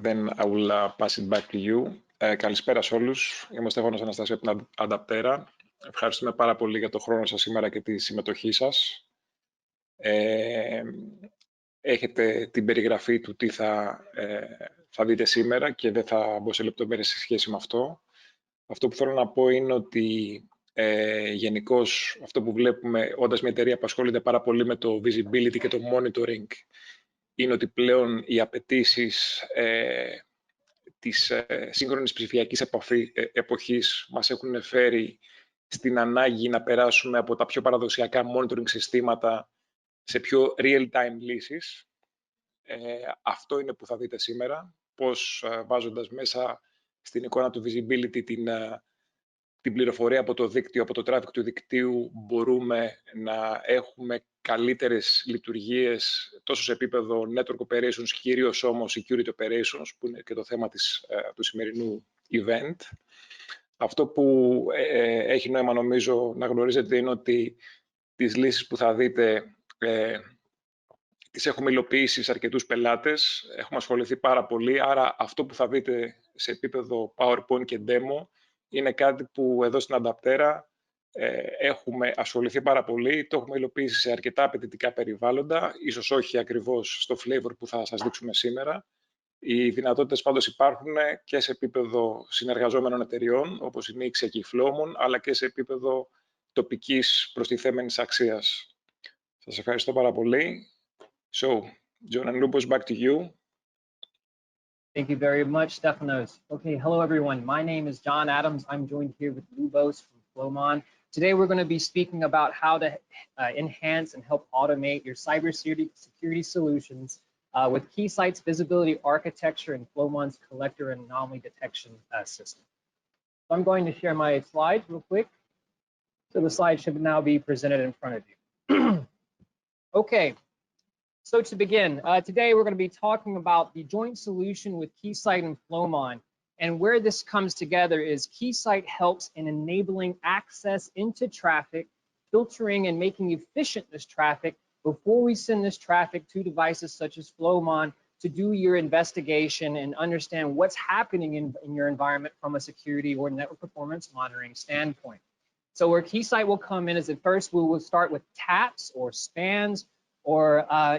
Then I will pass it back to you. Καλησπέρα σε όλους. Είμαι ο Στέφανος Αναστασίου από την Adaptera. Ευχαριστούμε πάρα πολύ για το χρόνο σας σήμερα και τη συμμετοχή σας. Έχετε την περιγραφή του τι θα δείτε σήμερα και δεν θα μπω σε λεπτομέρειες σε σχέση με αυτό. Αυτό που θέλω να πω είναι ότι γενικώς αυτό που βλέπουμε όντας μια εταιρεία που ασχολείται πάρα πολύ με το visibility και το monitoring είναι ότι πλέον οι απαιτήσεις της σύγχρονης ψηφιακής εποχής μας έχουν φέρει στην ανάγκη να περάσουμε από τα πιο παραδοσιακά monitoring συστήματα σε πιο real-time λύσεις. Αυτό είναι που θα δείτε σήμερα, πώς βάζοντας μέσα στην εικόνα του visibility την πληροφορία από το δίκτυο, από το traffic του δικτύου, μπορούμε να έχουμε καλύτερες λειτουργίες τόσο σε επίπεδο network operations, κυρίως όμως security operations, που είναι και το θέμα του σημερινού event. Αυτό που έχει νόημα νομίζω να γνωρίζετε είναι ότι τις λύσεις που θα δείτε τις έχουμε υλοποιήσει σε αρκετούς πελάτες, έχουμε ασχοληθεί πάρα πολύ, άρα αυτό που θα δείτε σε επίπεδο PowerPoint και demo είναι κάτι που εδώ στην Adaptera έχουμε ασχοληθεί πάρα πολύ, το έχουμε υλοποιήσει σε αρκετά απαιτητικά περιβάλλοντα, ίσως όχι ακριβώς στο flavor που θα σας δείξουμε σήμερα. Οι δυνατότητες πάντως υπάρχουν και σε επίπεδο συνεργαζόμενων εταιριών, όπως η Keysight και η Flowmon, αλλά και σε επίπεδο τοπικής προστιθέμενης αξίας. Σας ευχαριστώ πάρα πολύ. So, John and Lubos, back to you. Thank you very much, Stefanos. Okay, hello everyone. My name is John Adams. I'm joined here with Lubos from Flowmon. Today we're going to be speaking about how to enhance and help automate your cybersecurity solutions with Keysight's visibility architecture and Flowmon's collector and anomaly detection system. So I'm going to share my slides real quick. So the slides should now be presented in front of you. Okay. So to begin, today we're going to be talking about the joint solution with Keysight and Flowmon. And where this comes together is Keysight helps in enabling access into traffic, filtering and making efficient this traffic before we send this traffic to devices such as Flowmon to do your investigation and understand what's happening in your environment from a security or network performance monitoring standpoint. So where Keysight will come in is at first we will start with taps or spans, or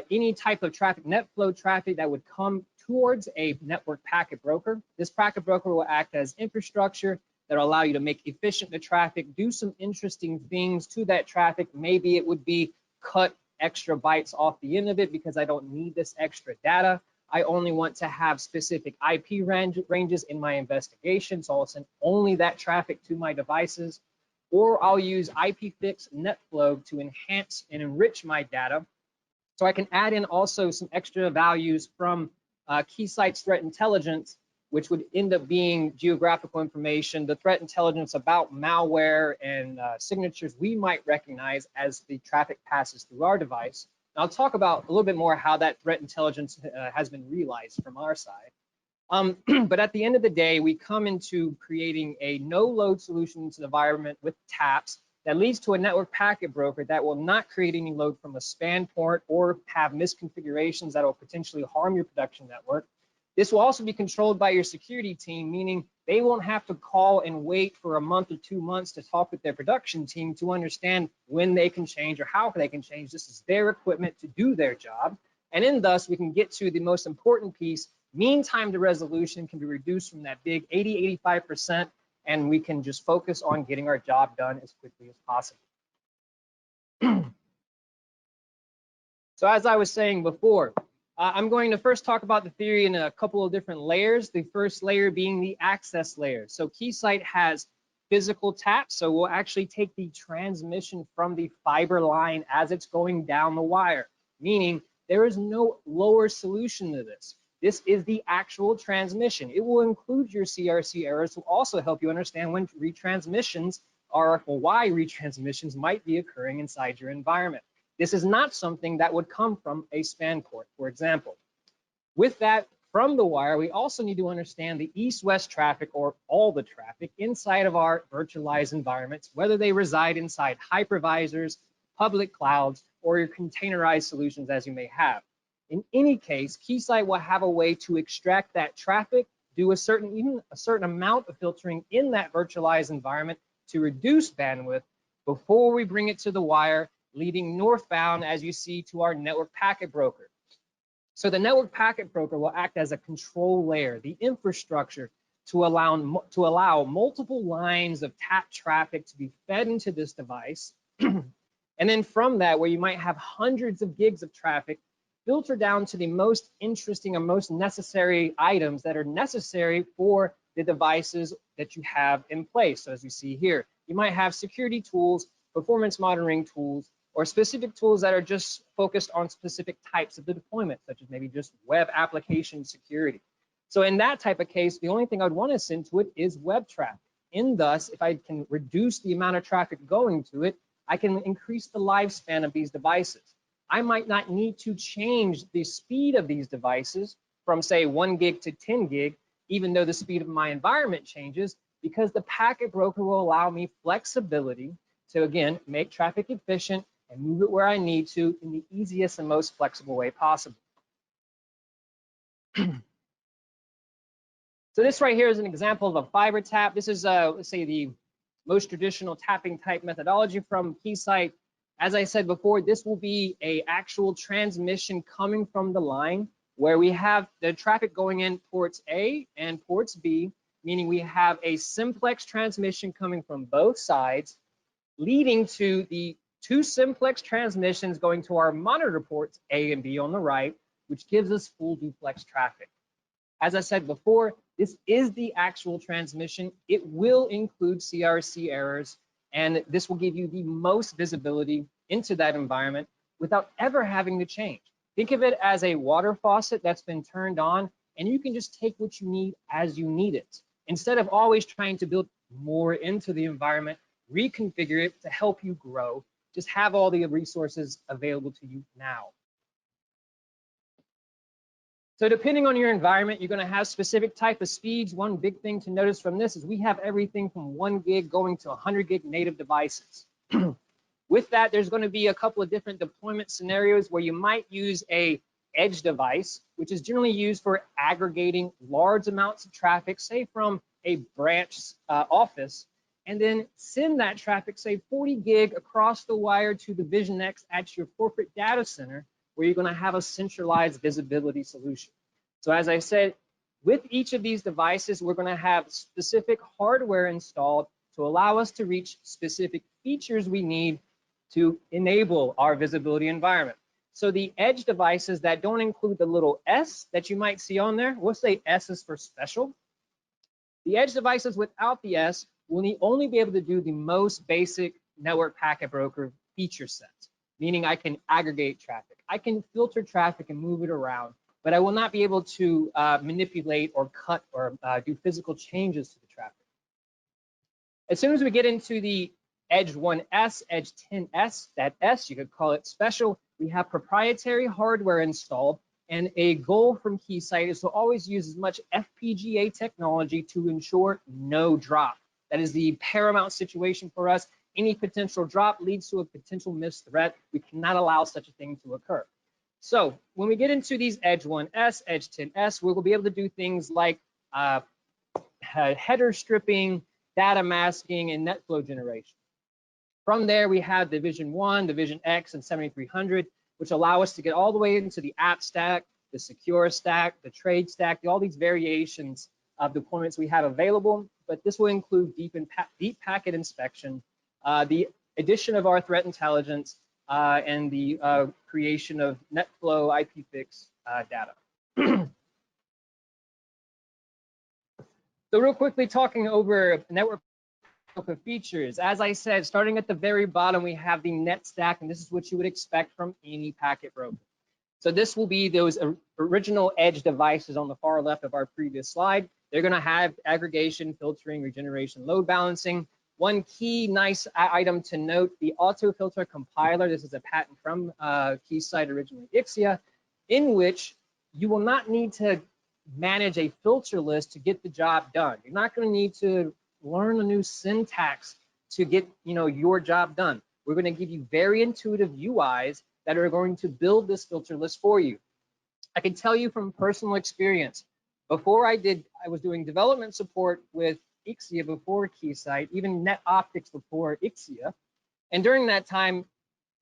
any type of traffic, net flow traffic that would come towards a network packet broker. This packet broker will act as infrastructure that will allow you to make efficient the traffic, do some interesting things to that traffic. Maybe it would be cut extra bytes off the end of it because I don't need this extra data. I only want to have specific IP ranges in my investigation, so I'll send only that traffic to my devices. Or I'll use IPFix NetFlow to enhance and enrich my data, so I can add in also some extra values from Keysight's threat intelligence, which would end up being geographical information, the threat intelligence about malware and signatures we might recognize as the traffic passes through our device. And I'll talk about a little bit more how that threat intelligence has been realized from our side. But at the end of the day, we come into creating a no-load solution to the environment with taps that leads to a network packet broker that will not create any load from a span port or have misconfigurations that will potentially harm your production network. This will also be controlled by your security team, meaning they won't have to call and wait for a month or 2 months to talk with their production team to understand when they can change or how they can change. This is their equipment to do their job. And in thus, we can get to the most important piece. Mean time to resolution can be reduced from that big 80–85%. And we can just focus on getting our job done as quickly as possible. So as I was saying before, I'm going to first talk about the theory in a couple of different layers. The first layer being the access layer. So Keysight has physical taps, so we'll actually take the transmission from the fiber line as it's going down the wire, meaning there is no lower solution to this. This is the actual transmission. It will include your CRC errors to also help you understand when retransmissions are, or why retransmissions might be occurring inside your environment. This is not something that would come from a span port, for example. With that from the wire, we also need to understand the east-west traffic, or all the traffic inside of our virtualized environments, whether they reside inside hypervisors, public clouds, or your containerized solutions as you may have. In any case, Keysight will have a way to extract that traffic, do even a certain amount of filtering in that virtualized environment to reduce bandwidth before we bring it to the wire, leading northbound, as you see, to our network packet broker. So the network packet broker will act as a control layer, the infrastructure to allow multiple lines of tap traffic to be fed into this device. And then from that, where you might have hundreds of gigs of traffic, filter down to the most interesting or most necessary items that are necessary for the devices that you have in place. So as you see here, you might have security tools, performance monitoring tools, or specific tools that are just focused on specific types of the deployment, such as maybe just web application security. So in that type of case, the only thing I'd want to send to it is web traffic. And thus, if I can reduce the amount of traffic going to it, I can increase the lifespan of these devices. I might not need to change the speed of these devices from, say, 1 gig to 10 gig, even though the speed of my environment changes, because the packet broker will allow me flexibility to, again, make traffic efficient and move it where I need to in the easiest and most flexible way possible. So this right here is an example of a fiber tap. This is, let's say, the most traditional tapping type methodology from Keysight. As I said before, this will be an actual transmission coming from the line where we have the traffic going in ports A and ports B, meaning we have a simplex transmission coming from both sides, leading to the 2 simplex transmissions going to our monitor ports A and B on the right, which gives us full duplex traffic. As I said before, this is the actual transmission. It will include CRC errors, and this will give you the most visibility into that environment without ever having to change. Think of it as a water faucet that's been turned on, and you can just take what you need as you need it. Instead of always trying to build more into the environment, reconfigure it to help you grow, just have all the resources available to you now. So depending on your environment, you're going to have specific type of speeds. One big thing to notice from this is we have everything from 1 gig going to 100 gig native devices. With that, there's going to be a couple of different deployment scenarios where you might use a edge device, which is generally used for aggregating large amounts of traffic, say from a branch office, and then send that traffic, say 40 gig across the wire to the Vision X at your corporate data center, where you're going to have a centralized visibility solution. So as I said, with each of these devices, we're going to have specific hardware installed to allow us to reach specific features we need to enable our visibility environment. So the edge devices that don't include the little S that you might see on there, we'll say S is for special. The edge devices without the S will only be able to do the most basic network packet broker feature sets, meaning I can aggregate traffic. I can filter traffic and move it around, but I will not be able to manipulate or cut or do physical changes to the traffic. As soon as we get into the Edge 1S, Edge 10S, that S, you could call it special, we have proprietary hardware installed, and a goal from Keysight is to always use as much FPGA technology to ensure no drop. That is the paramount situation for us. Any potential drop leads to a potential missed threat. We cannot allow such a thing to occur. So when we get into these Edge 1S, Edge 10S, we will be able to do things like header stripping, data masking, and net flow generation. From there, we have the Vision 1, the Vision X, and 7300, which allow us to get all the way into the app stack, the secure stack, the trade stack, all these variations of deployments we have available. But this will include deep packet inspection, the addition of our threat intelligence, and the creation of NetFlow IPFix data. So real quickly, talking over network features. As I said, starting at the very bottom, we have the net stack, and this is what you would expect from any packet broker. So this will be those original edge devices on the far left of our previous slide. They're going to have aggregation, filtering, regeneration, load balancing. One key nice item to note, the auto filter compiler. This is a patent from Keysight, originally Ixia, in which you will not need to manage a filter list to get the job done. You're not going to need to learn a new syntax to get your job done. We're going to give you very intuitive UIs that are going to build this filter list for you. I can tell you from personal experience, before I was doing development support with Ixia before Keysight, even NetOptics before Ixia. And during that time,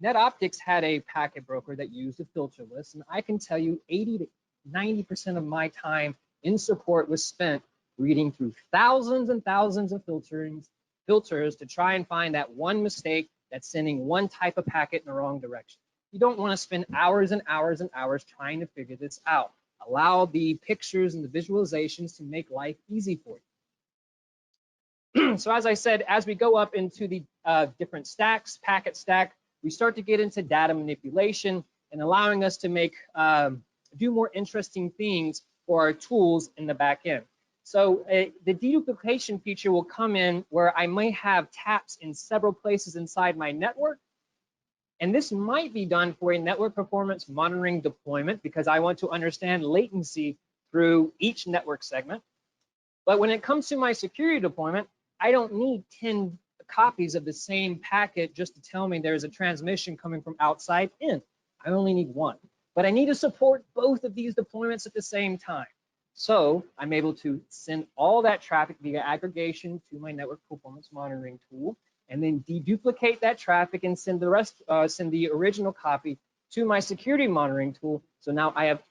NetOptics had a packet broker that used a filter list. And I can tell you 80 to 90% of my time in support was spent reading through thousands and thousands of filters to try and find that one mistake that's sending one type of packet in the wrong direction. You don't want to spend hours and hours and hours trying to figure this out. Allow the pictures and the visualizations to make life easy for you. So as I said, as we go up into the different stacks, packet stack, we start to get into data manipulation and allowing us to make do more interesting things for our tools in the back end. So the deduplication feature will come in where I may have taps in several places inside my network. And this might be done for a network performance monitoring deployment because I want to understand latency through each network segment. But when it comes to my security deployment, I don't need 10 copies of the same packet just to tell me there's a transmission coming from outside in. I only need one. But I need to support both of these deployments at the same time. So I'm able to send all that traffic via aggregation to my network performance monitoring tool, and then deduplicate that traffic and send the rest, send the original copy to my security monitoring tool. So now I have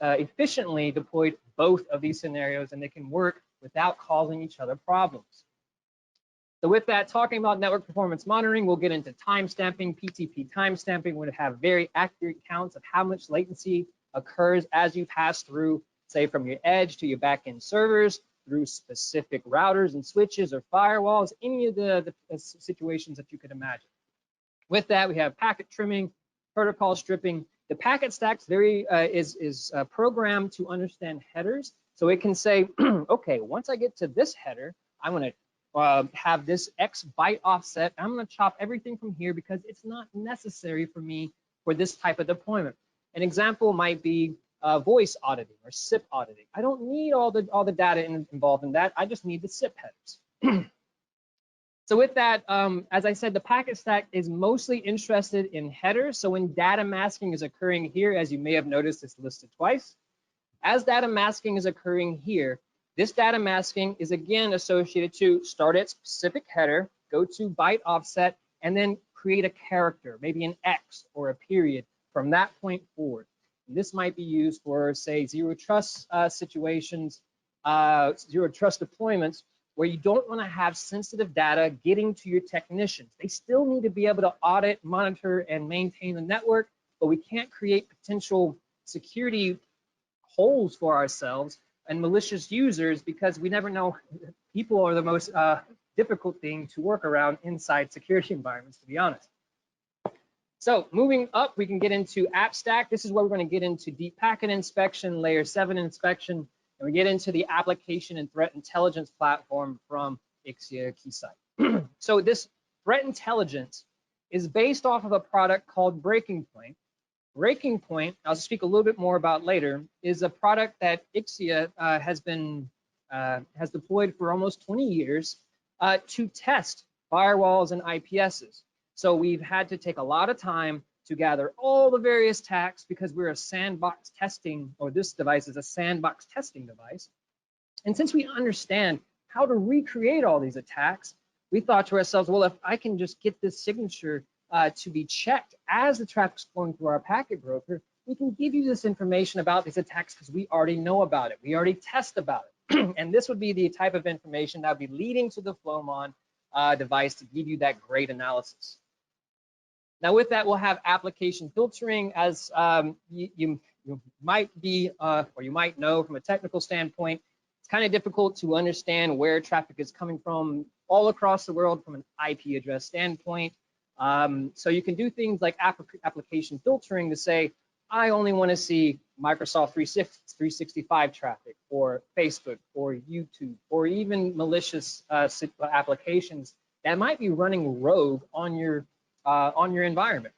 efficiently deployed both of these scenarios, and they can work without causing each other problems. So with that, talking about network performance monitoring, we'll get into timestamping. PTP timestamping would have very accurate counts of how much latency occurs as you pass through, say, from your edge to your backend servers, through specific routers and switches or firewalls, any of the situations that you could imagine. With that, we have packet trimming, protocol stripping. The packet stack is programmed to understand headers. So it can say, okay, once I get to this header, I'm going to have this X byte offset. I'm going to chop everything from here because it's not necessary for me for this type of deployment. An example might be voice auditing or SIP auditing. I don't need all the data involved in that. I just need the SIP headers. So with that, as I said, the packet stack is mostly interested in headers. So when data masking is occurring here, as you may have noticed, it's listed twice. As data masking is occurring here, this data masking is again associated to start at specific header, go to byte offset, and then create a character, maybe an X or a period from that point forward. And this might be used for, say, zero trust situations, zero trust deployments, where you don't want to have sensitive data getting to your technicians. They still need to be able to audit, monitor, and maintain the network, but we can't create potential security holes for ourselves and malicious users because we never know. People are the most difficult thing to work around inside security environments, to be honest. So moving up, we can get into app stack. This is where we're going to get into deep packet inspection, layer 7 inspection, and we get into the application and threat intelligence platform from Ixia Keysight. So this threat intelligence is based off of a product called Breaking Point. Breaking Point, I'll speak a little bit more about later, is a product that Ixia has deployed for almost 20 years to test firewalls and IPSs. So we've had to take a lot of time to gather all the various attacks because we're a sandbox testing, or this device is a sandbox testing device. And since we understand how to recreate all these attacks, we thought to ourselves, well, if I can just get this signature to be checked as the traffic's flowing through our packet broker, we can give you this information about these attacks because we already know about it. We already test about it. And this would be the type of information that would be leading to the Flowmon device to give you that great analysis. Now with that, we'll have application filtering. As you might be, or you might know from a technical standpoint, it's kind of difficult to understand where traffic is coming from all across the world from an IP address standpoint. So you can do things like application filtering to say, I only want to see Microsoft 365 traffic, or Facebook, or YouTube, or even malicious applications that might be running rogue on your environment.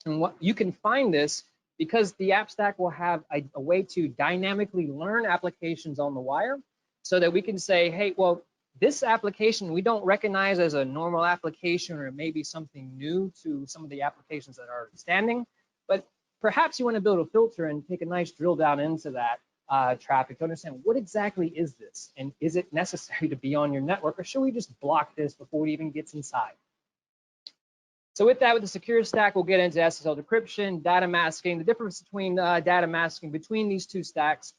And what you can find this because the app stack will have a way to dynamically learn applications on the wire so that we can say, hey, well, this application we don't recognize as a normal application, or maybe something new to some of the applications that are standing, but perhaps you want to build a filter and take a nice drill down into that traffic to understand what exactly is this, and is it necessary to be on your network, or should we just block this before it even gets inside? So with that, with the secure stack, we'll get into SSL decryption, data masking. The difference between data masking between these two stacks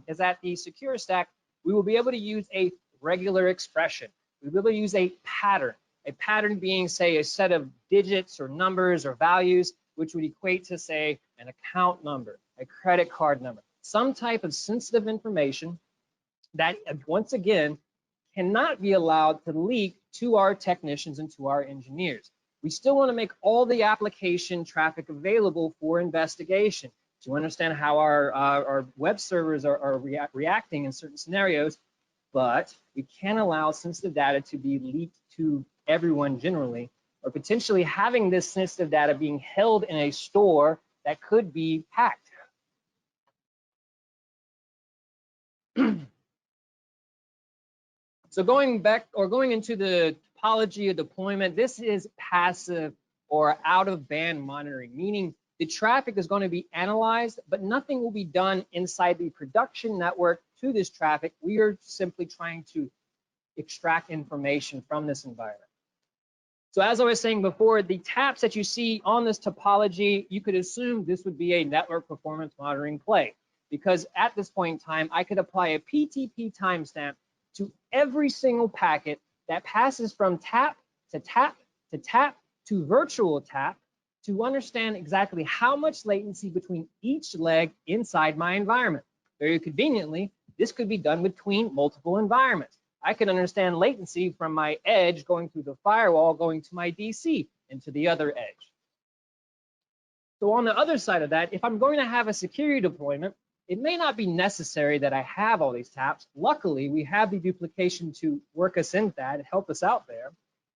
is that the secure stack, we will be able to use a regular expression. We'll be able to use a pattern being, say, a set of digits or numbers or values, which would equate to, say, an account number, a credit card number, some type of sensitive information that, once again, cannot be allowed to leak to our technicians and to our engineers. We still want to make all the application traffic available for investigation to understand how our web servers are reacting in certain scenarios, but we can't allow sensitive data to be leaked to everyone generally, or potentially having this sensitive data being held in a store that could be hacked. So going into the topology of deployment, this is passive or out of band monitoring, meaning the traffic is going to be analyzed, but nothing will be done inside the production network to this traffic. We are simply trying to extract information from this environment. So as I was saying before, the taps that you see on this topology, you could assume this would be a network performance monitoring play, because at this point in time, I could apply a PTP timestamp to every single packet that passes from tap to tap to tap to virtual tap to understand exactly how much latency between each leg inside my environment. Very conveniently, this could be done between multiple environments. I can understand latency from my edge going through the firewall, going to my DC and to the other edge. So on the other side of that, if I'm going to have a security deployment, it may not be necessary that I have all these taps. Luckily, we have the duplication to work us in that and help us out there.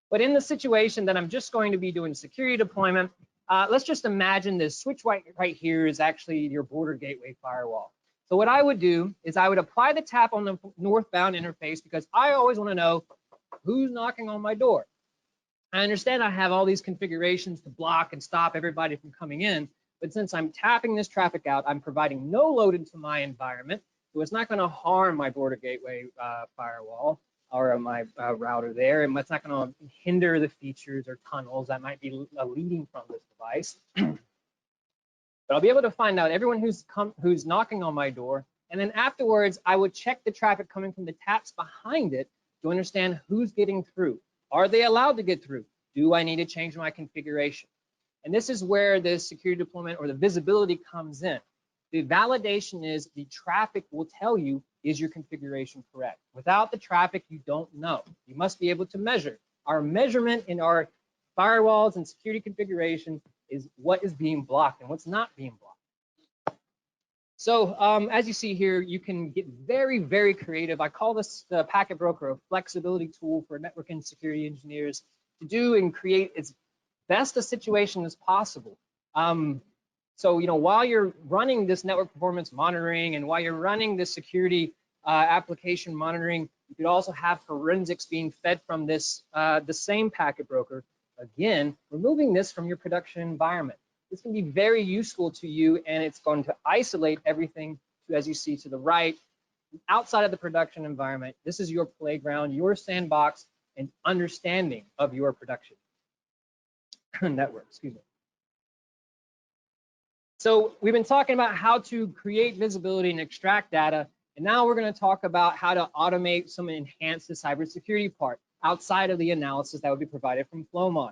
But in the situation that I'm just going to be doing security deployment, let's just imagine this switch right here is actually your border gateway firewall. So what I would do is I would apply the tap on the northbound interface, because I always want to know who's knocking on my door. I understand I have all these configurations to block and stop everybody from coming in, but since I'm tapping this traffic out, I'm providing no load into my environment, so it's not going to harm my border gateway firewall or my router there, and it's not going to hinder the features or tunnels that might be leading from this device. But I'll be able to find out everyone who's knocking on my door, and then afterwards, I would check the traffic coming from the taps behind it to understand who's getting through. Are they allowed to get through? Do I need to change my configuration? And this is where the security deployment or the visibility comes in. The validation is the traffic will tell you, is your configuration correct? Without the traffic, you don't know. You must be able to measure. Our measurement in our firewalls and security configuration is what is being blocked and what's not being blocked. So as you see here, you can get very, very creative. I call this the packet broker a flexibility tool for network and security engineers to do and create as best a situation as possible. So, while you're running this network performance monitoring and while you're running this security application monitoring, you could also have forensics being fed from this, the same packet broker. Again, removing this from your production environment. This can be very useful to you, and it's going to isolate everything, as you see to the right, outside of the production environment. This is your playground, your sandbox, and understanding of your production network, excuse me. So we've been talking about how to create visibility and extract data, and now we're going to talk about how to automate some enhance the cybersecurity part outside of the analysis that would be provided from Flowmon.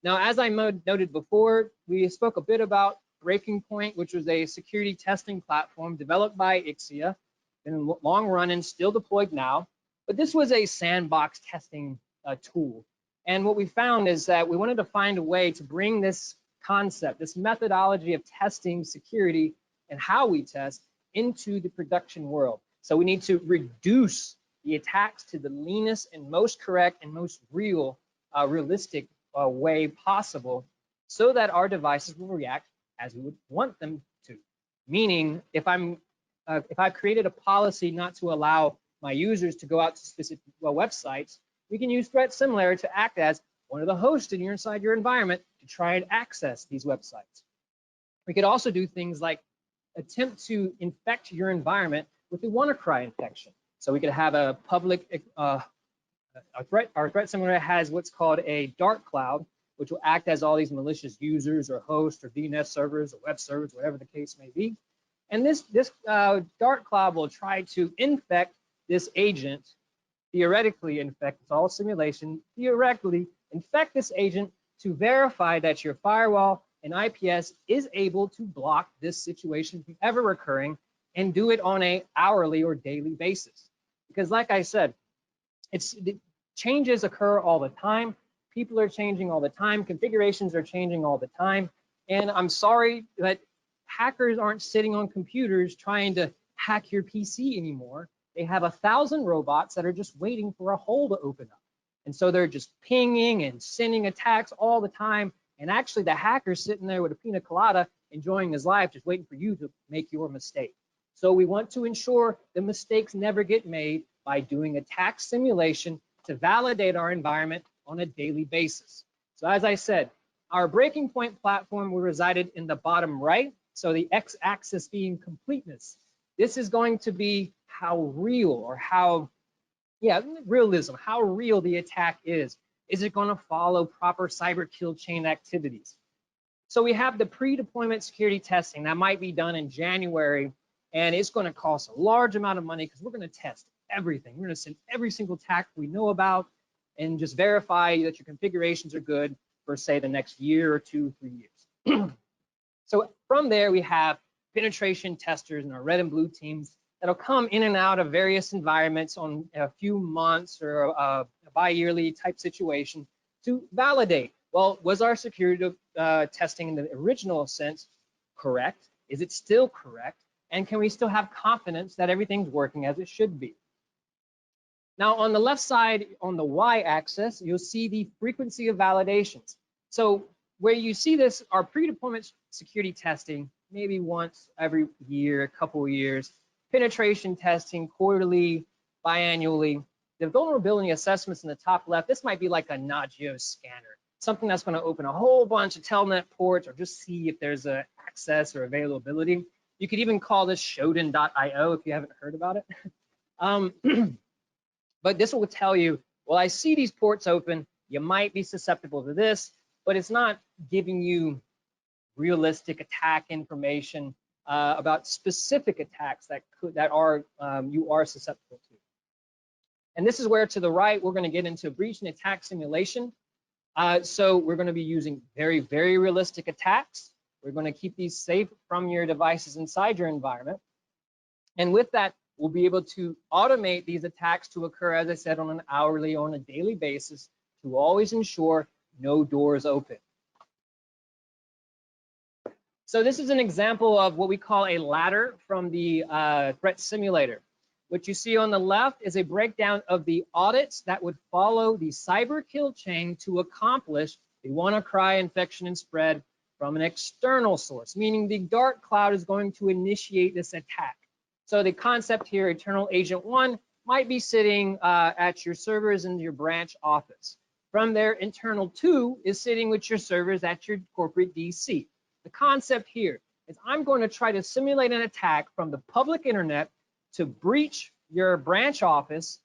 Now, as I noted before, we spoke a bit about Breaking Point, which was a security testing platform developed by Ixia, been long run and still deployed now, but this was a sandbox testing tool. And what we found is that we wanted to find a way to bring this concept, this methodology of testing security and how we test into the production world. So we need to reduce the attacks to the leanest and most correct and most realistic way possible, so that our devices will react as we would want them to Meaning, if I've created a policy not to allow my users to go out to specific websites, we can use threat simulator to act as one of the hosts inside your environment to try and access these websites. We could also do things like attempt to infect your environment with a WannaCry infection. So we could have a public, our threat simulator has what's called a dark cloud, which will act as all these malicious users or hosts or DNS servers or web servers, whatever the case may be. And this dark cloud will try to infect this agent, theoretically infect, it's all simulation, theoretically infect this agent to verify that your firewall and IPS is able to block this situation from ever recurring and do it on a hourly or daily basis. Because like I said, changes occur all the time. People are changing all the time. Configurations are changing all the time. And I'm sorry that hackers aren't sitting on computers trying to hack your PC anymore. They have 1,000 robots that are just waiting for a hole to open up. And so they're just pinging and sending attacks all the time. And actually the hacker's sitting there with a pina colada, enjoying his life, just waiting for you to make your mistake. So we want to ensure the mistakes never get made by doing attack simulation to validate our environment on a daily basis. So as I said, our breaking point platform will resided in the bottom right. So the x-axis being completeness. This is going to be how real or how, realism, how real the attack is. Is it going to follow proper cyber kill chain activities? So we have the pre-deployment security testing that might be done in January, and it's going to cost a large amount of money because we're going to test everything. We're going to send every single attack we know about and just verify that your configurations are good for, say, the next year or 2, 3 years. So from there, we have penetration testers and our red and blue teams that'll come in and out of various environments on a few months or a bi-yearly type situation to validate, well, was our security testing in the original sense correct? Is it still correct? And can we still have confidence that everything's working as it should be? Now, on the left side, on the y-axis, you'll see the frequency of validations. So where you see this, our pre-deployment security testing, maybe once every year, a couple of years, penetration testing quarterly, biannually. The vulnerability assessments in the top left, this might be like a Nagio scanner, something that's going to open a whole bunch of telnet ports or just see if there's a access or availability. You could even call this Shodan.io if you haven't heard about it. But this will tell you, well, I see these ports open, you might be susceptible to this, but it's not giving you realistic attack information about specific attacks that you are susceptible to. And this is where, to the right, we're going to get into breach and attack simulation. So we're going to be using very, very realistic attacks. We're going to keep these safe from your devices inside your environment. And with that, we'll be able to automate these attacks to occur, as I said, on an hourly, on a daily basis to always ensure no doors open. So this is an example of what we call a ladder from the threat simulator. What you see on the left is a breakdown of the audits that would follow the cyber kill chain to accomplish the WannaCry infection and spread from an external source, meaning the dark cloud is going to initiate this attack. So the concept here, Eternal Agent 1, might be sitting at your servers in your branch office. From there, Internal 2 is sitting with your servers at your corporate DC. The concept here is I'm going to try to simulate an attack from the public internet to breach your branch office.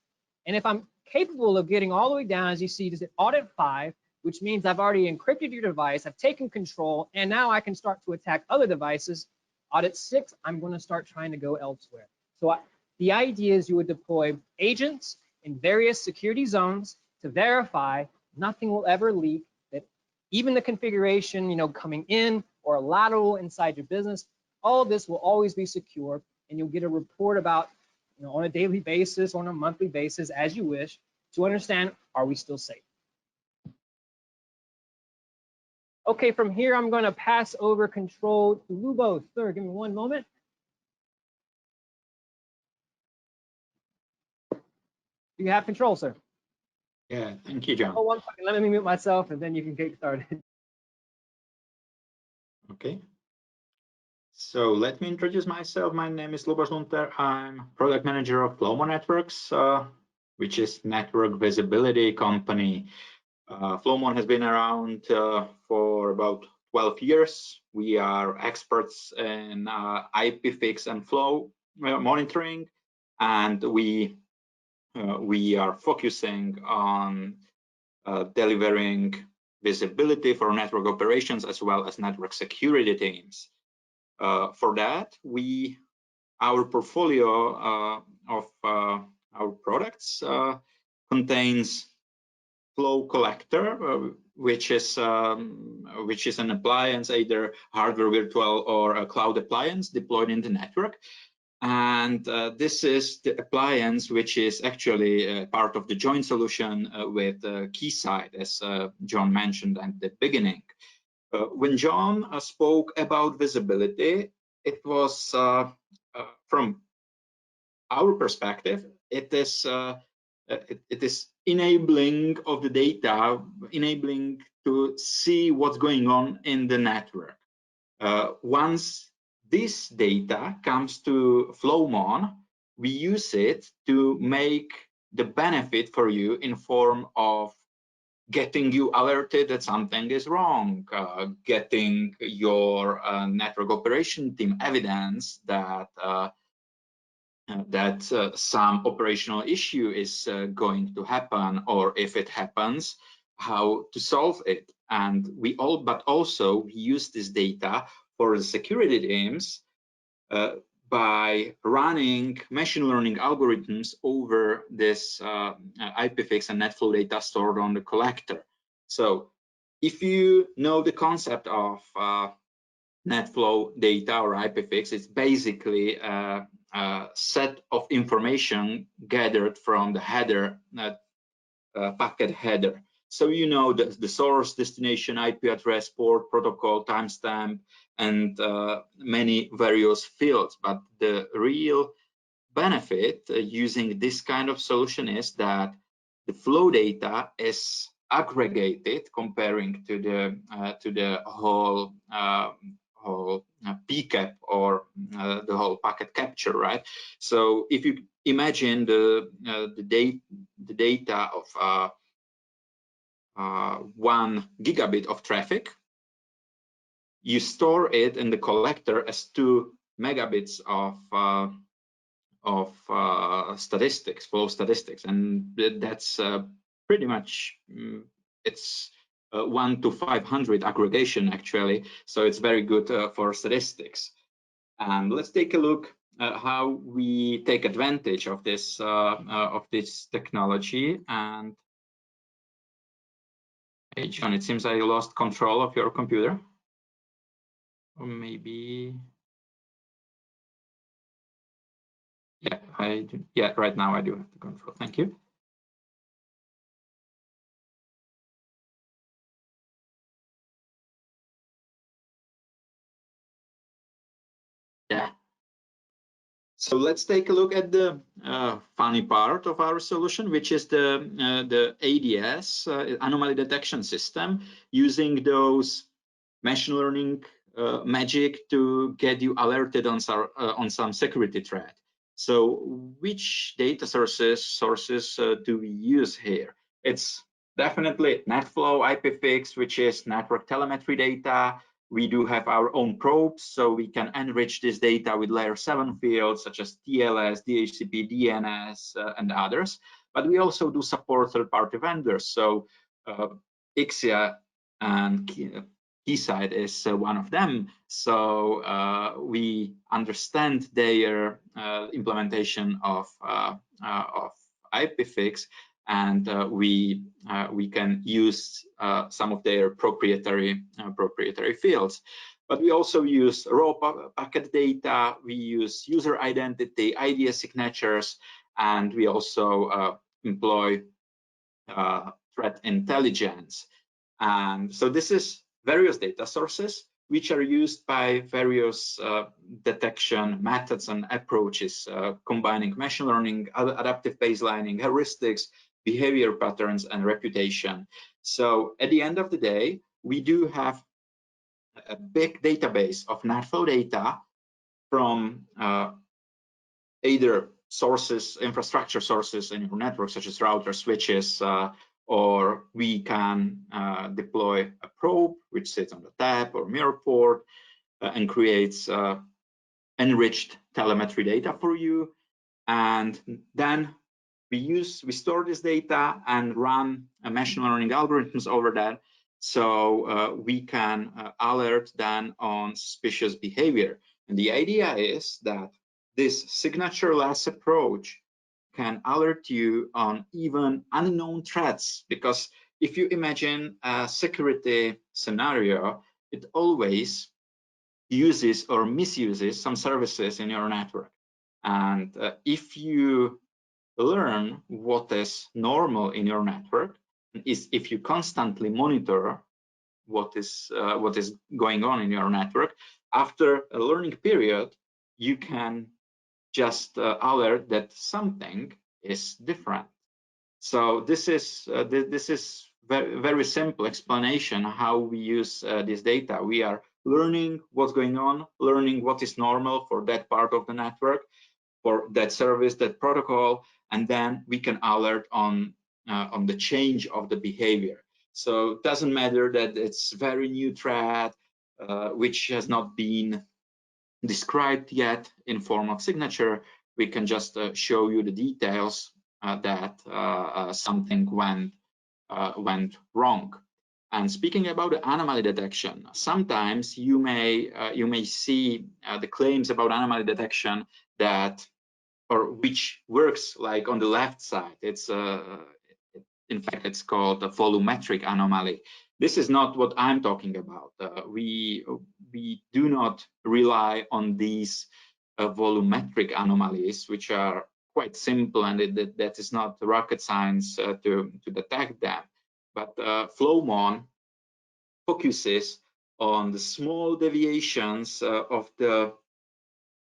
And if I'm capable of getting all the way down, as you see, to audit 5, which means I've already encrypted your device, I've taken control, and now I can start to attack other devices. Audit 6, I'm going to start trying to go elsewhere. So the idea is you would deploy agents in various security zones to verify nothing will ever leak, that even the configuration, coming in or a lateral inside your business, all of this will always be secure, and you'll get a report about, on a daily basis, on a monthly basis, as you wish, to understand, are we still safe? Okay, from here, I'm going to pass over control to Lubo. Sir, give me one moment. You have control, sir. Yeah, thank you, John. Oh, one second. Let me mute myself, and then you can get started. Okay. So let me introduce myself. My name is Lubos Lunter. I'm product manager of Flowmon Networks, which is network visibility company. Flowmon has been around for about 12 years. We are experts in IPFix and flow monitoring, and we are focusing on delivering visibility for network operations as well as network security teams. For that, our portfolio of our products contains Flow Collector, which is an appliance, either hardware, virtual, or a cloud appliance deployed in the network. And this is the appliance which is actually part of the joint solution with Keysight, as John mentioned at the beginning. When John spoke about visibility, it was from our perspective, it is enabling of the data, enabling to see what's going on in the network. Once this data comes to Flowmon, we use it to make the benefit for you in form of getting you alerted that something is wrong, getting your network operation team evidence that some operational issue is going to happen, or if it happens, how to solve it. And but also we use this data for the security teams by running machine learning algorithms over this IPFix and NetFlow data stored on the collector. So if you know the concept of NetFlow data or IPFix, it's basically a set of information gathered from the header, packet header. So you know the source, destination, IP address, port, protocol, timestamp, and many various fields. But the real benefit using this kind of solution is that the flow data is aggregated comparing to the whole PCAP or the whole packet capture, right? So if you imagine the data of 1 gigabit of traffic, you store it in the collector as 2 megabits of statistics, flow statistics, and that's pretty much it's 1 to 500 aggregation actually, so it's very good for statistics. And let's take a look at how we take advantage of this technology. And hey, John, it seems I lost control of your computer. Or maybe, yeah, I do. Yeah, right now I do have the control. Thank you. Yeah. So let's take a look at the funny part of our solution, which is the ADS, Anomaly Detection System, using those machine learning magic to get you alerted on some security threat. So which data sources do we use here? It's definitely NetFlow, IPFix, which is network telemetry data. We do have our own probes, so we can enrich this data with layer 7 fields such as TLS, DHCP, DNS, and others. But we also do support third-party vendors. So Ixia and Keysight is one of them. So we understand their implementation of IPFix, and we can use some of their proprietary fields. But we also use raw packet data, we use user identity, IDS signatures, and we also employ threat intelligence. And so this is various data sources which are used by various detection methods and approaches, combining machine learning, adaptive baselining, heuristics, behavior patterns, and reputation. So at the end of the day, we do have a big database of NetFlow data from either sources, infrastructure sources in your network, such as routers, switches, or we can deploy a probe which sits on the tap or mirror port and creates enriched telemetry data for you. And then we store this data and run machine learning algorithms over that, so we can alert then on suspicious behavior. And the idea is that this signature-less approach can alert you on even unknown threats, because if you imagine a security scenario, it always uses or misuses some services in your network. And if you learn what is normal in your network, if you constantly monitor what is going on in your network, after a learning period, you can just alert that something is different. So this is very, very simple explanation how we use this data. We are learning what's going on, learning what is normal for that part of the network, for that service, that protocol, and then we can alert on the change of the behavior. So it doesn't matter that it's very new threat which has not been described yet in form of signature. We can just show you the details that something went wrong. And speaking about the anomaly detection, sometimes you may see the claims about anomaly detection that, or which works like on the left side. It's in fact it's called a volumetric anomaly. This is not what I'm talking about. We do not rely on these volumetric anomalies, which are quite simple, and that is not rocket science to detect them. But Flowmon focuses on the small deviations of the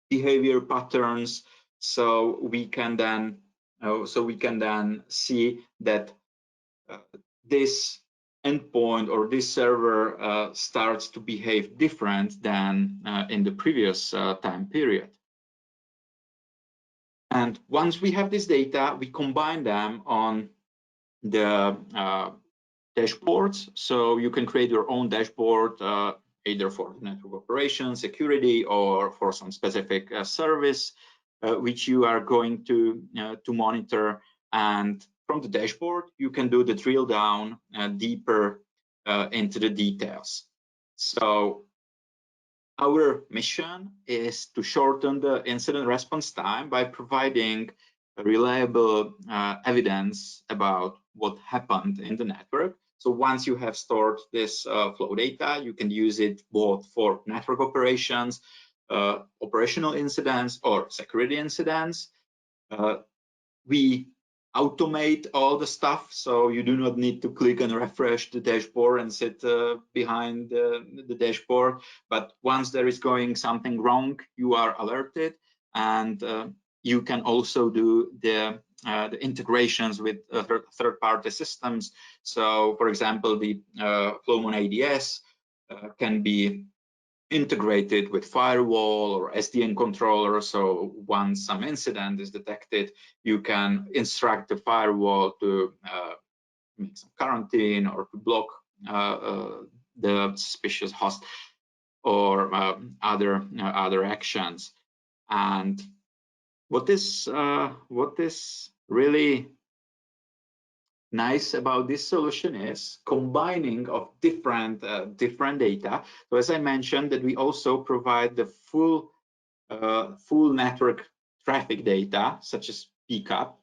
behavior patterns, so we can then see that this endpoint or this server starts to behave different than in the previous time period. And once we have this data, we combine them on the dashboards. So you can create your own dashboard, either for network operations, security, or for some specific service which you are going to monitor. And from the dashboard, you can do the drill down deeper into the details. So our mission is to shorten the incident response time by providing reliable evidence about what happened in the network. So once you have stored this flow data, you can use it both for network operations, operational incidents, or security incidents. We automate all the stuff, so you do not need to click and refresh the dashboard and sit behind the dashboard. But once there is going something wrong, you are alerted, and you can also do the integrations with third-party systems. So, for example, the Flowmon ADS can be integrated with firewall or SDN controller. So once some incident is detected, you can instruct the firewall to make some quarantine or to block the suspicious host or other actions. And what is really nice about this solution is combining of different data. So as I mentioned, that we also provide the full network traffic data, such as pickup,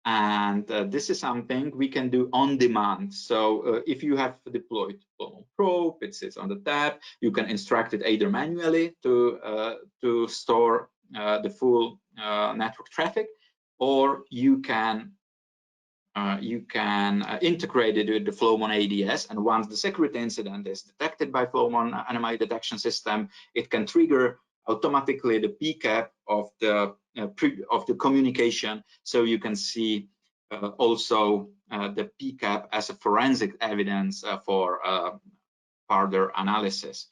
and this is something we can do on demand. So if you have deployed Flowmon probe, it sits on the tab, you can instruct it either manually to store the full network traffic, or you can integrate it with the Flowmon ADS, and once the security incident is detected by Flowmon Anomaly Detection System, it can trigger automatically the PCAP of the communication, so you can see also the PCAP as a forensic evidence for further analysis.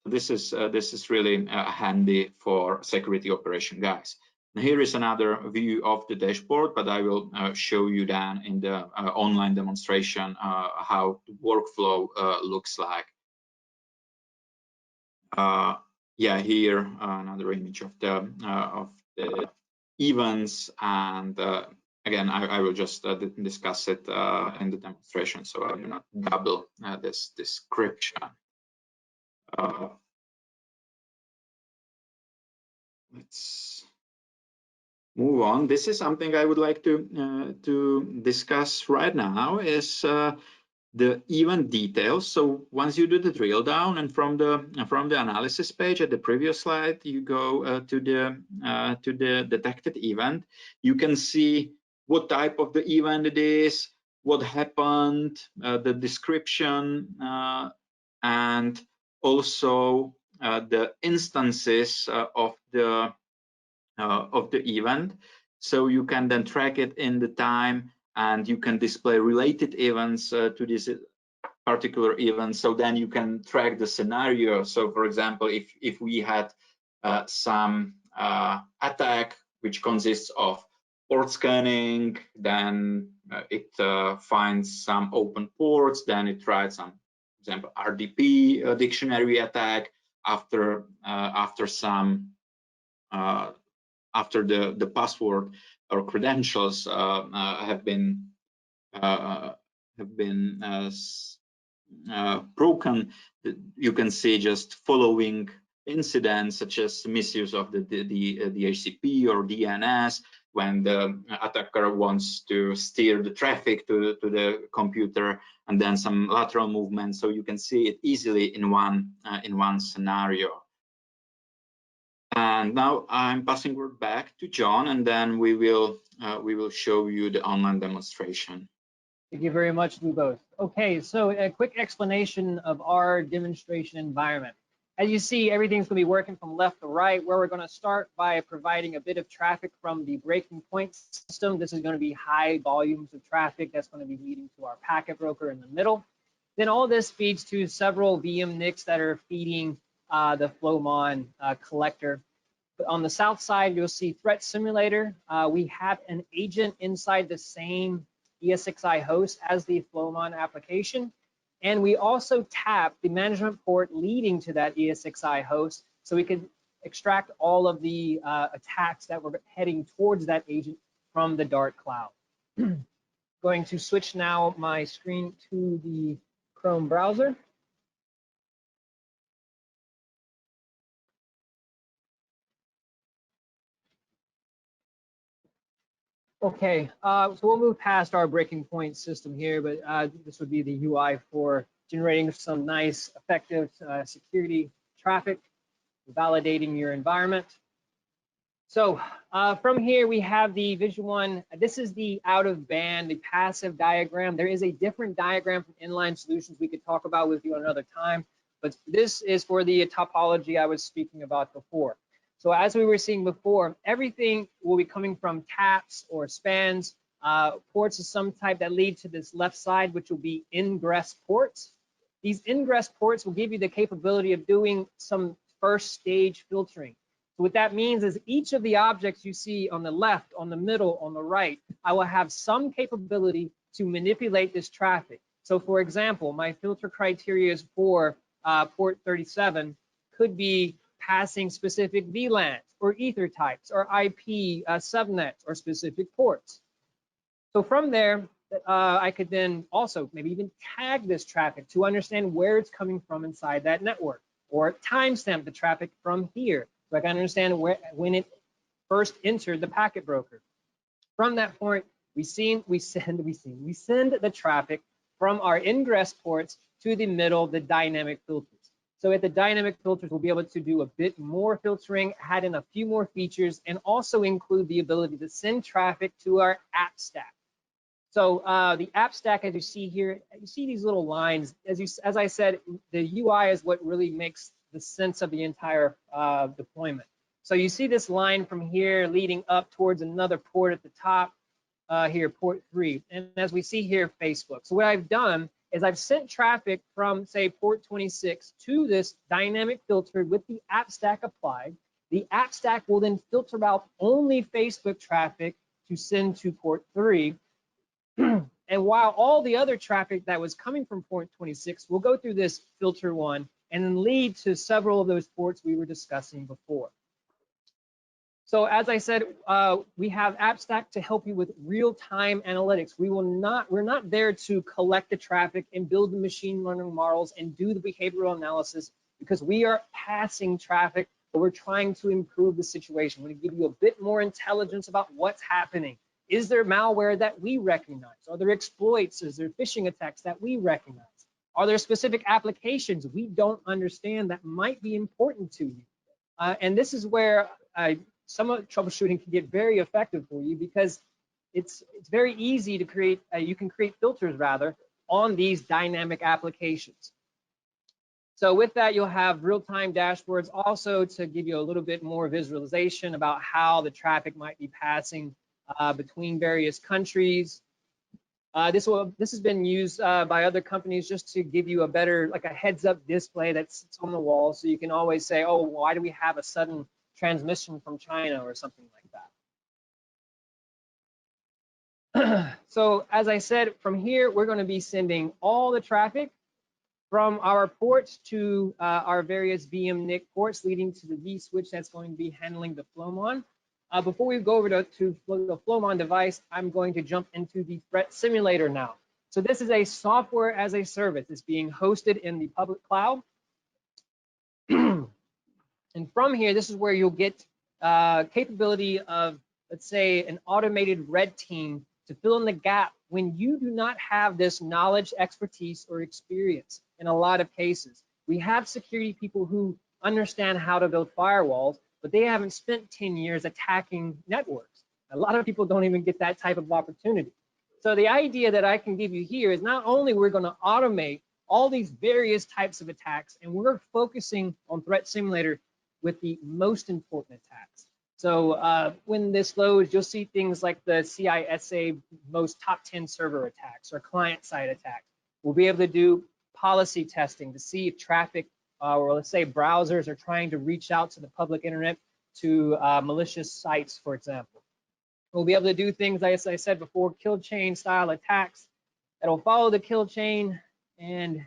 this is really handy for security operation guys. And here is another view of the dashboard, but I will show you then in the online demonstration how the workflow looks like. Yeah, here another image of the events, and again, I will just discuss it in the demonstration, so I will not double this description. Let's move on. This is something I would like to discuss right now, is the event details. So once you do the drill down, and from the analysis page at the previous slide, you go to the detected event, you can see what type of the event it is, what happened, the description, and also the instances of the event. So you can then track it in the time, and you can display related events to this particular event. So then you can track the scenario. So for example, if we had some attack which consists of port scanning, then it finds some open ports, then it tries some, for example, RDP dictionary attack after the password or credentials have been broken. You can see just following incidents such as misuse of the DHCP or DNS, when the attacker wants to steer the traffic to the computer, and then some lateral movement. So you can see it easily in one scenario. And now I'm passing word back to John, and then we will show you the online demonstration. Thank you very much, Lubos. Okay, so a quick explanation of our demonstration environment. As you see, everything's going to be working from left to right, where we're going to start by providing a bit of traffic from the breaking point system. This is going to be high volumes of traffic that's going to be leading to our packet broker in the middle. Then all this feeds to several VM NICs that are feeding the Flowmon collector. But on the south side, you'll see Threat Simulator. We have an agent inside the same ESXi host as the Flowmon application. And we also tap the management port leading to that ESXi host, so we can extract all of the attacks that were heading towards that agent from the Dart cloud. Going to switch now my screen to the Chrome browser. Okay, so we'll move past our breaking point system here, but this would be the UI for generating some nice, effective security traffic, validating your environment. So from here, we have the Vision 1. This is the out of band, the passive diagram. There is a different diagram from inline solutions we could talk about with you another time, but this is for the topology I was speaking about before. So as we were seeing before, everything will be coming from taps or spans, ports of some type that lead to this left side, which will be ingress ports. These ingress ports will give you the capability of doing some first stage filtering. So what that means is each of the objects you see on the left, on the middle, on the right, I will have some capability to manipulate this traffic. So for example, my filter criteria for port 37 could be passing specific VLANs or ether types or IP subnets or specific ports. So from there, I could then also maybe even tag this traffic to understand where it's coming from inside that network, or timestamp the traffic from here, so I can understand when it first entered the packet broker. From that point, we send the traffic from our ingress ports to the middle, the dynamic filters. So at the dynamic filters, we'll be able to do a bit more filtering, add in a few more features, and also include the ability to send traffic to our app stack. So the app stack, as you see here, you see these little lines. As I said, the UI is what really makes the sense of the entire deployment. So you see this line from here leading up towards another port at the top here, port 3. And as we see here, Facebook. So what I've done is I've sent traffic from, say, port 26 to this dynamic filter with the app stack applied. The app stack will then filter out only Facebook traffic to send to port 3. And while all the other traffic that was coming from port 26 will go through this filter 1 and then lead to several of those ports we were discussing before. So as I said, we have AppStack to help you with real-time analytics. We're not there to collect the traffic and build the machine learning models and do the behavioral analysis, because we are passing traffic, but we're trying to improve the situation. We're going to give you a bit more intelligence about what's happening. Is there malware that we recognize? Are there exploits? Is there phishing attacks that we recognize? Are there specific applications we don't understand that might be important to you? And this is where some of troubleshooting can get very effective for you, because it's very easy to create, you can create filters rather on these dynamic applications. So with that, you'll have real-time dashboards also to give you a little bit more visualization about how the traffic might be passing between various countries. This has been used by other companies just to give you a better, like a heads-up display that sits on the wall, so you can always say, oh, why do we have a sudden transmission from China or something like that. So as I said, from here, we're going to be sending all the traffic from our ports to our various VM-NIC ports, leading to the vSwitch that's going to be handling the Flowmon. Before we go over to the Flowmon device, I'm going to jump into the threat simulator now. So this is a software as a service. It's being hosted in the public cloud. And from here, this is where you'll get capability of, let's say, an automated red team to fill in the gap when you do not have this knowledge, expertise, or experience in a lot of cases. We have security people who understand how to build firewalls, but they haven't spent 10 years attacking networks. A lot of people don't even get that type of opportunity. So the idea that I can give you here is not only we're going to automate all these various types of attacks, and we're focusing on Threat Simulator with the most important attacks. So when this loads, you'll see things like the CISA most top 10 server attacks or client-side attacks. We'll be able to do policy testing to see if traffic, or let's say browsers are trying to reach out to the public internet to malicious sites, for example. We'll be able to do things, as I said before, kill chain style attacks that'll follow the kill chain. And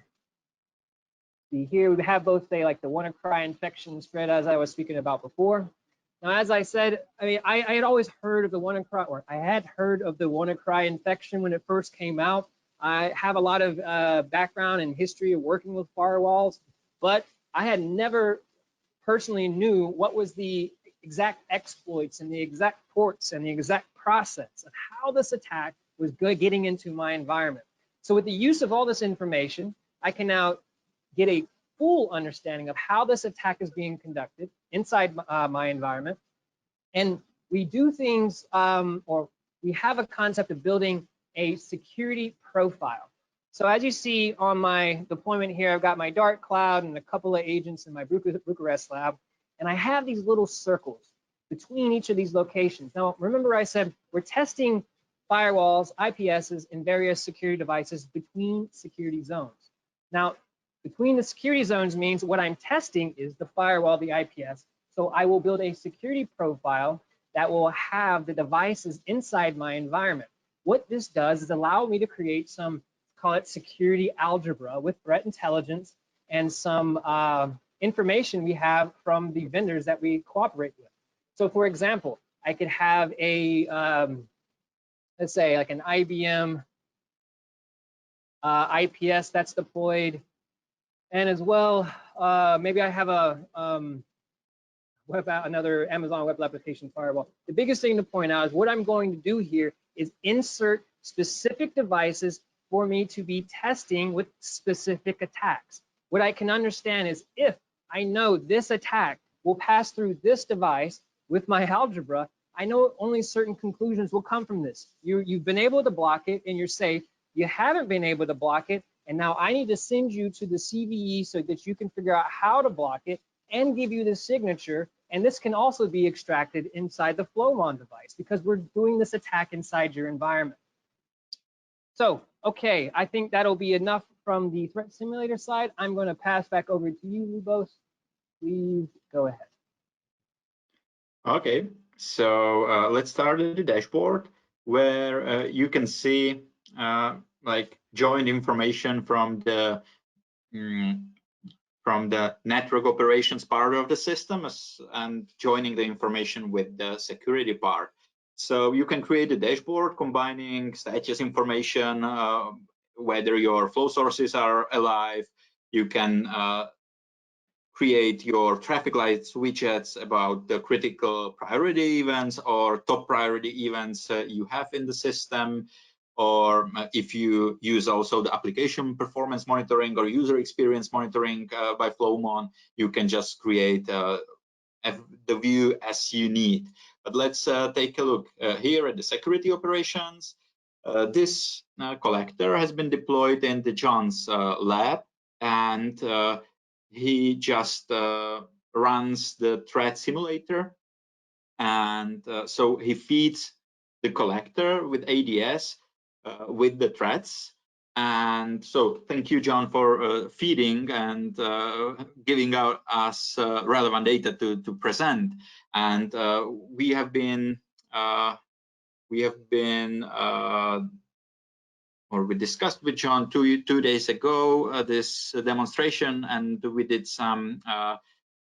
see here, we have both, say, like the WannaCry infection spread, as I was speaking about before. Now, as I said, I mean, I had always heard of the WannaCry, or I had heard of the WannaCry infection when it first came out. I have a lot of background and history of working with firewalls, but I had never personally knew what was the exact exploits and the exact ports and the exact process of how this attack was getting into my environment. So with the use of all this information, I can now get a full understanding of how this attack is being conducted inside my environment. And we do things, or we have a concept of building a security profile. So as you see on my deployment here, I've got my dark cloud and a couple of agents in my Bucharest lab, and I have these little circles between each of these locations. Now, remember I said we're testing firewalls, IPSs, and various security devices between security zones. Now, between the security zones means what I'm testing is the firewall, the IPS. So I will build a security profile that will have the devices inside my environment. What this does is allow me to create some, call it security algebra with threat intelligence and some information we have from the vendors that we cooperate with. So for example, I could have a, let's say like an IBM IPS that's deployed. And as well, maybe I have a another Amazon Web Application Firewall. The biggest thing to point out is what I'm going to do here is insert specific devices for me to be testing with specific attacks. What I can understand is if I know this attack will pass through this device with my algebra, I know only certain conclusions will come from this. You've been able to block it and you're safe. You haven't been able to block it, and now I need to send you to the CVE so that you can figure out how to block it and give you the signature. And this can also be extracted inside the Flowmon device because we're doing this attack inside your environment. So, okay, I think that'll be enough from the threat simulator side, I'm going to pass back over to you, Lubos. Please go ahead. Okay, so let's start at the dashboard where you can see like joined information from the network operations part of the system and joining the information with the security part. So you can create a dashboard combining status information, whether your flow sources are alive. You can create your traffic lights widgets about the critical priority events or top priority events you have in the system. Or if you use also the application performance monitoring or user experience monitoring by Flowmon, you can just create the view as you need. But let's take a look here at the security operations. This collector has been deployed in the John's lab, and he just runs the threat simulator. And so he feeds the collector with ADS with the threats. And so thank you, John, for feeding and giving us relevant data to present. And we have been or we discussed with John two days ago this demonstration, and we did some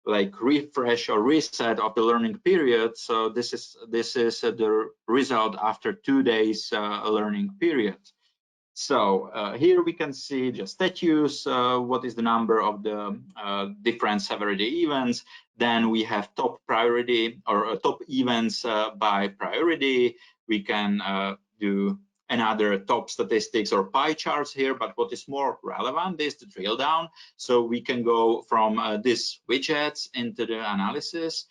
like refresh or reset of the learning period. So this is the result after 2 days learning period. So here we can see the status, what is the number of the different severity events. Then we have top priority or top events by priority. We can do another top statistics or pie charts here, but what is more relevant is the drill down. So we can go from these widgets into the analysis,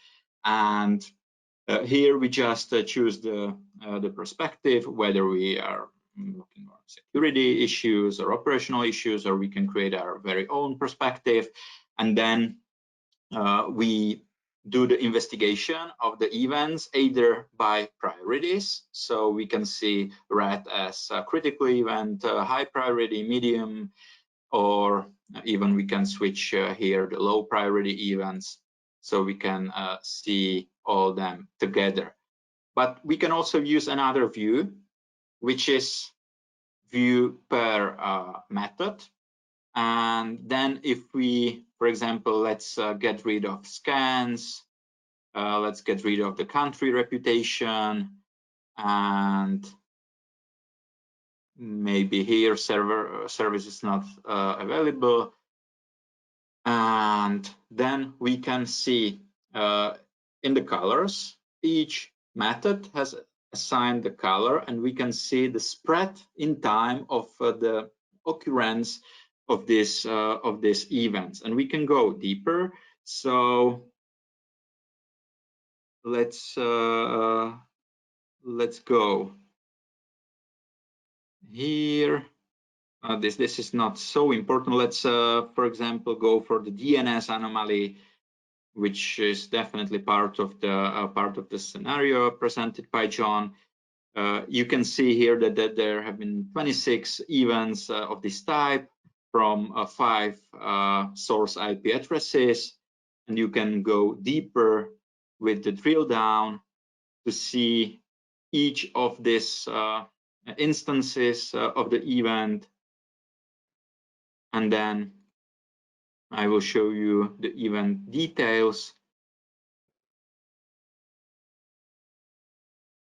and here we just choose the perspective, whether we are looking at security issues or operational issues, or we can create our very own perspective, and then we do the investigation of the events either by priorities. So we can see red as a critical event, high priority, medium, or even we can switch here the low priority events, so we can see all them together. But we can also use another view, which is view per method. And then if we, for example, let's get rid of scans, let's get rid of the country reputation, and maybe here service is not available. And then we can see in the colors, each method has assigned the color, and we can see the spread in time of the occurrence of these events, and we can go deeper. So let's go here. This is not so important. Let's for example go for the DNS anomaly, which is definitely part of the scenario presented by John. You can see here that there have been 26 events of this type from 5 source IP addresses, and you can go deeper with the drill down to see each of these instances of the event, and then I will show you the event details.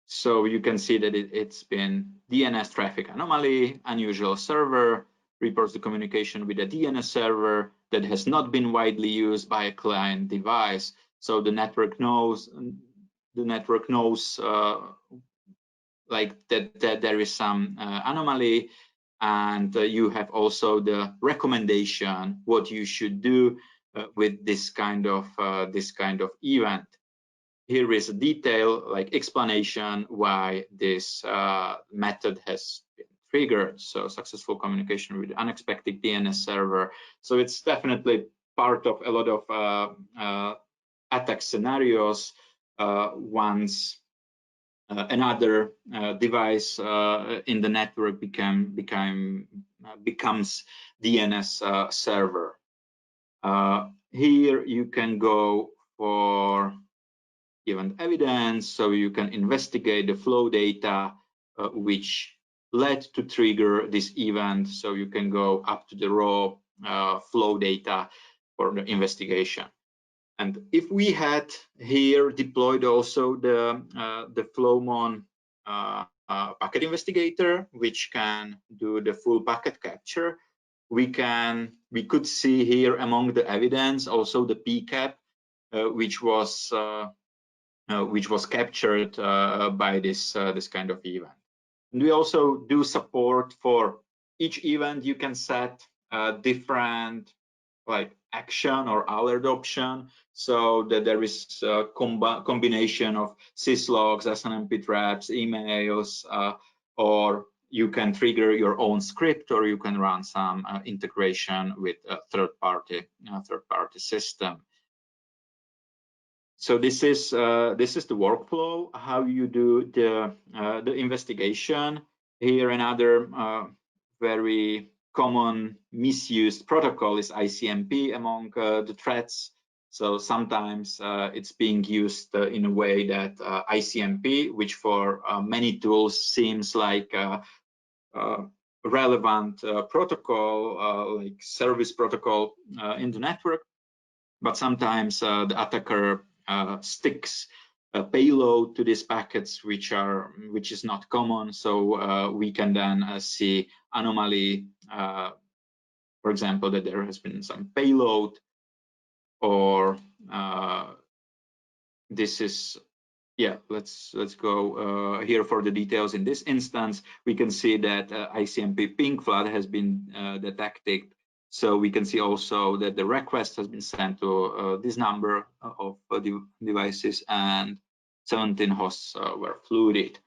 So you can see that it's been DNS traffic anomaly, unusual server, reports the communication with a DNS server that has not been widely used by a client device. So the network knows like that there is some anomaly, and you have also the recommendation what you should do with this kind of event. Here is a detail, like explanation why this method has been triggered. So successful communication with unexpected DNS server. So it's definitely part of a lot of attack scenarios once another device in the network becomes DNS server. Here you can go for event evidence, so you can investigate the flow data which led to trigger this event. So you can go up to the raw flow data for the investigation. And if we had here deployed also the Flowmon packet investigator, which can do the full packet capture, we could see here among the evidence also the PCAP, which was captured by this kind of event. And we also do support for each event. You can set different like action or alert option, so that there is a combination of syslogs, SNMP traps, emails, or you can trigger your own script, or you can run some integration with a third-party system. So this is the workflow, how you do the investigation. Here another very common misused protocol is ICMP among the threats. So sometimes it's being used in a way that ICMP, which for many tools seems like a relevant protocol, like service protocol in the network, but sometimes the attacker sticks a payload to these packets, which is not common. So we can then see anomaly, for example, that there has been some payload, or this is, yeah, let's go here for the details. In this instance, we can see that ICMP ping flood has been detected. So we can see also that the request has been sent to this number of devices, and 17 hosts were flooded.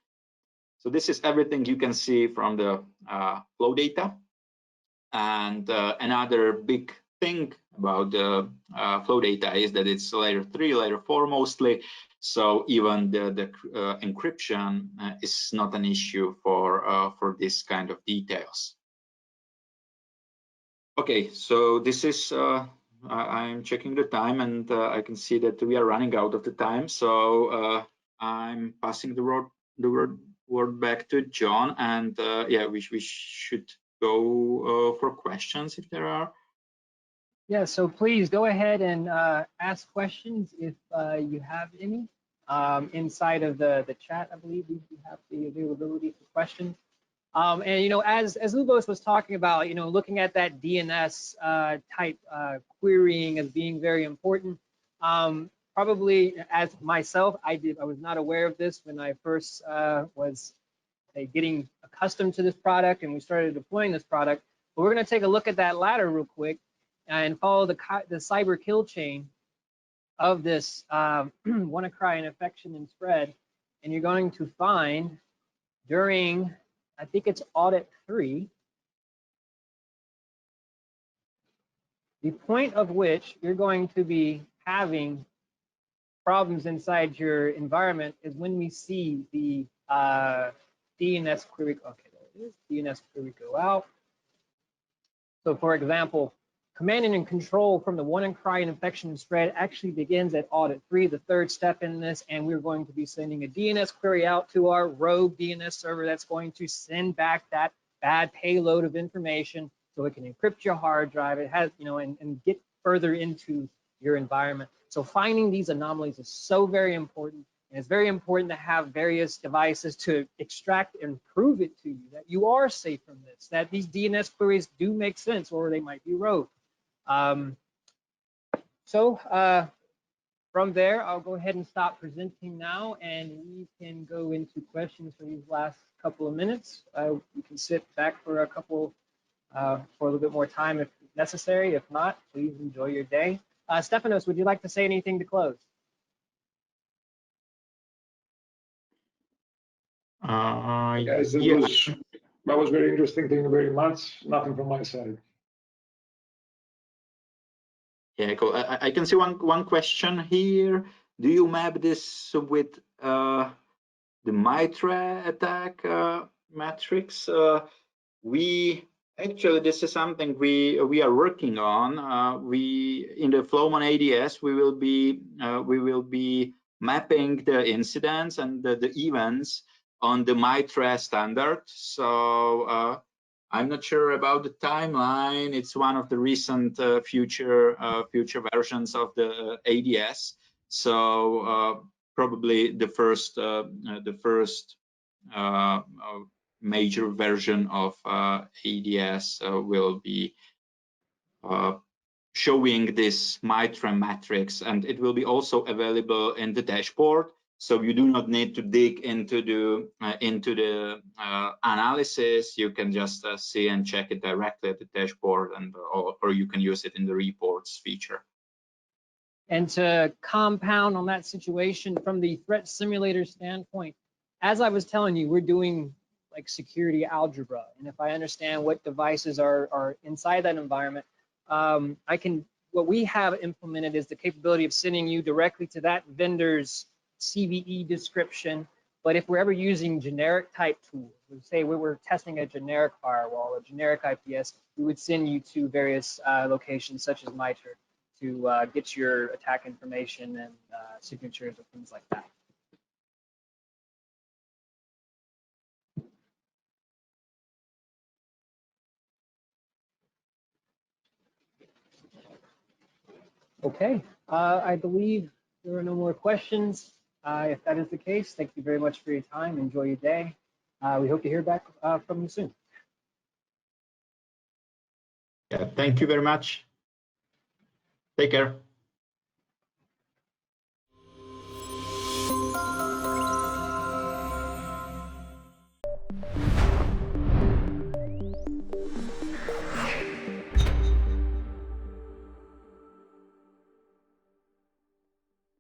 So this is everything you can see from the flow data. And another big thing about the flow data is that it's layer 3, layer 4 mostly. So even the encryption is not an issue for this kind of details. Okay, so this is, I'm checking the time, and I can see that we are running out of the time. So I'm passing the word back to John, and yeah, we should go for questions if there are. Yeah, so please go ahead and ask questions if you have any. Inside of the chat, I believe we have the availability for questions. And you know, as Lubos was talking about, you know, looking at that DNS type querying as being very important. Probably as myself, I was not aware of this when I first was getting accustomed to this product and we started deploying this product. But we're going to take a look at that ladder real quick and follow the cyber kill chain of this WannaCry infection and spread. And you're going to find during, I think it's audit 3, the point of which you're going to be having problems inside your environment is when we see the DNS query. Okay, there it is. DNS query go out. So for example, command and control from the WannaCry infection and spread actually begins at audit 3, the third step in this, and we're going to be sending a DNS query out to our rogue DNS server that's going to send back that bad payload of information so it can encrypt your hard drive. It has, you know, and get further into your environment. So finding these anomalies is so very important, and it's very important to have various devices to extract and prove it to you that you are safe from this, that these DNS queries do make sense, or they might be rogue. From there, I'll go ahead and stop presenting now, and we can go into questions for these last couple of minutes. We can sit back for a couple, for a little bit more time if necessary. If not, please enjoy your day. Stefanos, would you like to say anything to close? Yes, that was very interesting. Thank you very much. Nothing from my side. Yeah, cool. I can see one question here. Do you map this with the MITRE attack matrix. Actually, this is something we are working on. We in the Flowmon ADS we will be mapping the incidents and the events on the MITRE standard. So I'm not sure about the timeline. It's one of the recent future versions of the ADS. So probably the first major version of ADS will be showing this MITRE matrix, and it will be also available in the dashboard. So you do not need to dig into the analysis. You can just see and check it directly at the dashboard, and or you can use it in the reports feature. And to compound on that situation from the threat simulator standpoint, as I was telling you, we're doing like security algebra. And if I understand what devices are inside that environment, what we have implemented is the capability of sending you directly to that vendor's CVE description. But if we're ever using generic type tools, let's say we were testing a generic firewall, a generic IPS, we would send you to various locations such as MITRE to get your attack information and signatures or things like that. Okay, I believe there are no more questions. If that is the case, thank you very much for your time. Enjoy your day. We hope to hear back from you soon. Yeah, thank you very much. Take care.